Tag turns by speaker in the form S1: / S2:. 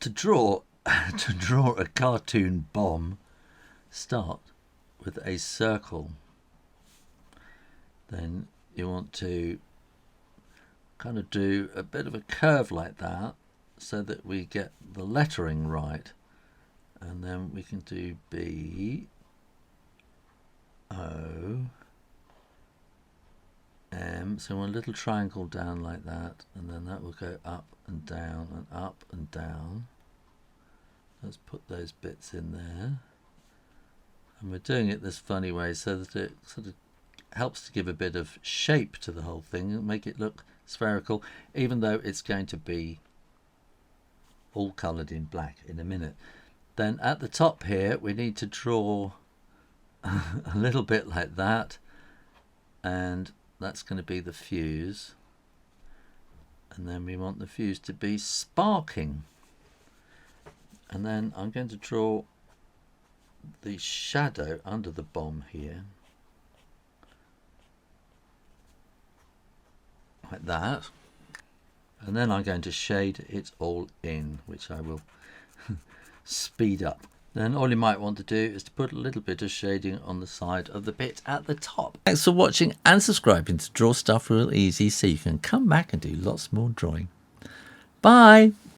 S1: to draw a cartoon bomb, start with a circle. Then you want to kind of do a bit of a curve like that so that we get the lettering right. And then we can do B, O, M. So one little triangle down like that, and then that will go up and down and up and down. Let's put those bits in there. And we're doing it this funny way so that it sort of helps to give a bit of shape to the whole thing and make it look spherical, even though it's going to be all coloured in black in a minute. Then at the top here we need to draw a little bit like that, and that's going to be the fuse, and then we want the fuse to be sparking. And then I'm going to draw the shadow under the bomb here, like that, and then I'm going to shade it all in, which I will speed up. Then all you might want to do is to put a little bit of shading on the side of the bit at the top. Thanks for watching and subscribing to Draw Stuff Real Easy so you can come back and do lots more drawing. Bye!